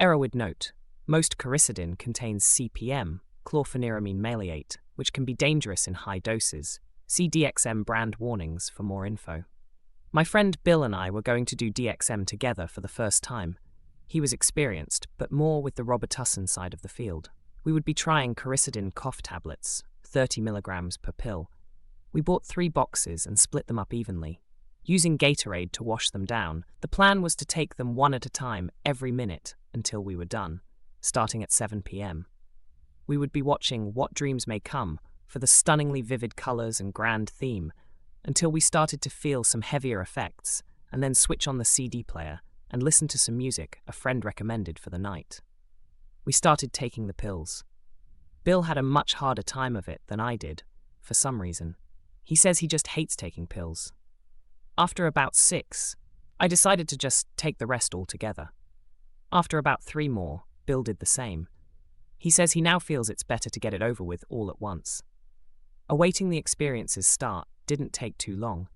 Error with note. Most quercetin contains CPM, chlorpheniramine maleate, which can be dangerous in high doses. See DXM brand warnings for more info. My friend Bill and I were going to do DXM together for the first time. He was experienced, but more with the Robitussin side of the field. We would be trying quercetin cough tablets, 30 milligrams per pill. We bought 3 boxes and split them up evenly. Using Gatorade to wash them down, the plan was to take them one at a time every minute until we were done, starting at 7 p.m. We would be watching What Dreams May Come for the stunningly vivid colors and grand theme, until we started to feel some heavier effects, and then switch on the CD player and listen to some music a friend recommended for the night. We started taking the pills. Bill had a much harder time of it than I did, for some reason. He says he just hates taking pills. After about 6, I decided to just take the rest altogether. After about 3 more, Bill did the same. He says he now feels it's better to get it over with all at once. Awaiting the experience's start didn't take too long.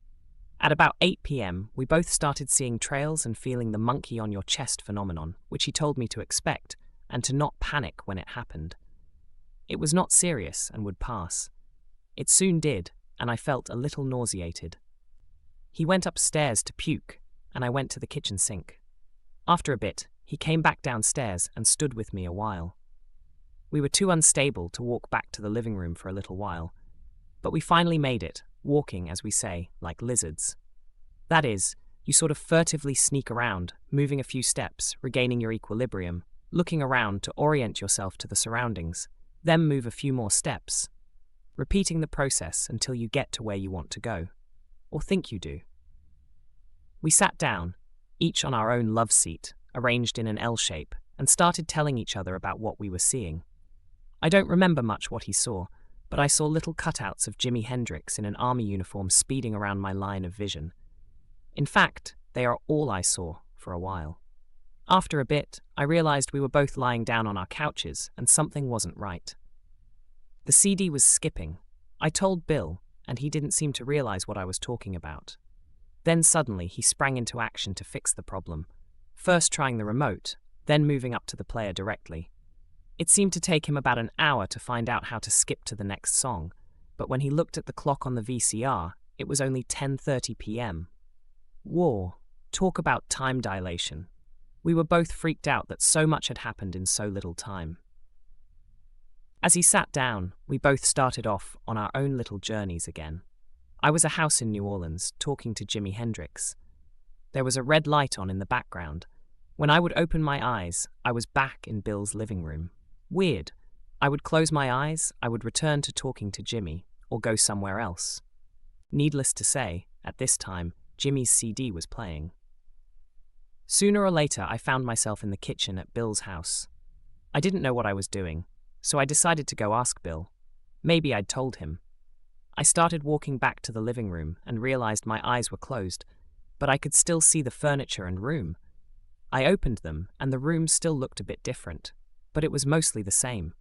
At about 8 p.m., we both started seeing trails and feeling the monkey on your chest phenomenon, which he told me to expect and to not panic when it happened. It was not serious and would pass. It soon did, and I felt a little nauseated. He went upstairs to puke, and I went to the kitchen sink. After a bit, he came back downstairs and stood with me a while. We were too unstable to walk back to the living room for a little while, but we finally made it, walking, as we say, like lizards. That is, you sort of furtively sneak around, moving a few steps, regaining your equilibrium, looking around to orient yourself to the surroundings, then move a few more steps, repeating the process until you get to where you want to go, or think you do. We sat down, each on our own love seat, arranged in an L shape, and started telling each other about what we were seeing. I don't remember much what he saw, but I saw little cutouts of Jimi Hendrix in an army uniform speeding around my line of vision. In fact, they are all I saw for a while. After a bit, I realized we were both lying down on our couches and something wasn't right. The CD was skipping. I told Bill, and he didn't seem to realize what I was talking about. Then suddenly he sprang into action to fix the problem, first trying the remote, then moving up to the player directly. It seemed to take him about an hour to find out how to skip to the next song, but when he looked at the clock on the VCR, it was only 10:30 p.m. Whoa, talk about time dilation. We were both freaked out that so much had happened in so little time. As he sat down, we both started off on our own little journeys again. I was a house in New Orleans, talking to Jimi Hendrix. There was a red light on in the background. When I would open my eyes, I was back in Bill's living room. Weird. I would close my eyes, I would return to talking to Jimmy, or go somewhere else. Needless to say, at this time, Jimmy's CD was playing. Sooner or later, I found myself in the kitchen at Bill's house. I didn't know what I was doing, so I decided to go ask Bill. Maybe I'd told him. I started walking back to the living room and realized my eyes were closed, but I could still see the furniture and room. I opened them, and the room still looked a bit different, but it was mostly the same.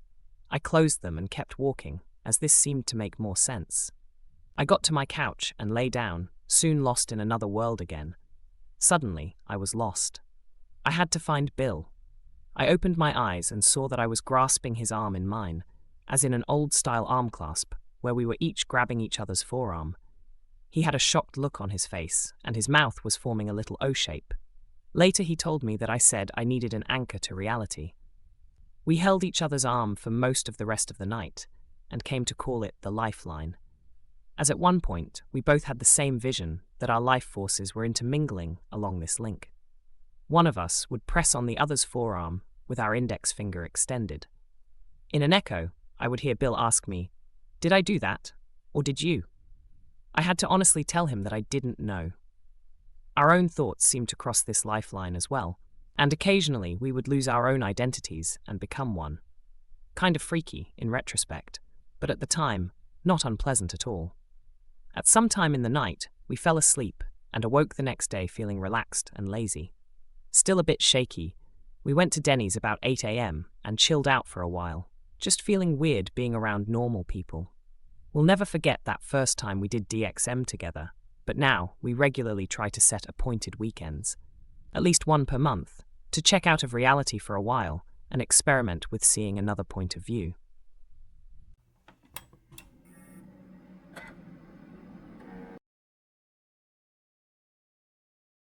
I closed them and kept walking, as this seemed to make more sense. I got to my couch and lay down, soon lost in another world again. Suddenly, I was lost. I had to find Bill. I opened my eyes and saw that I was grasping his arm in mine, as in an old-style arm clasp, where we were each grabbing each other's forearm. He had a shocked look on his face, and his mouth was forming a little O shape. Later he told me that I said I needed an anchor to reality. We held each other's arm for most of the rest of the night, and came to call it the lifeline. As at one point, we both had the same vision that our life forces were intermingling along this link. One of us would press on the other's forearm with our index finger extended. In an echo, I would hear Bill ask me, "Did I do that? Or did you?" I had to honestly tell him that I didn't know. Our own thoughts seemed to cross this lifeline as well, and occasionally we would lose our own identities and become one. Kind of freaky in retrospect, but at the time, not unpleasant at all. At some time in the night, we fell asleep and awoke the next day feeling relaxed and lazy. Still a bit shaky, we went to Denny's about 8 a.m. and chilled out for a while, just feeling weird being around normal people. We'll never forget that first time we did DXM together, but now we regularly try to set appointed weekends. At least one per month, to check out of reality for a while and experiment with seeing another point of view.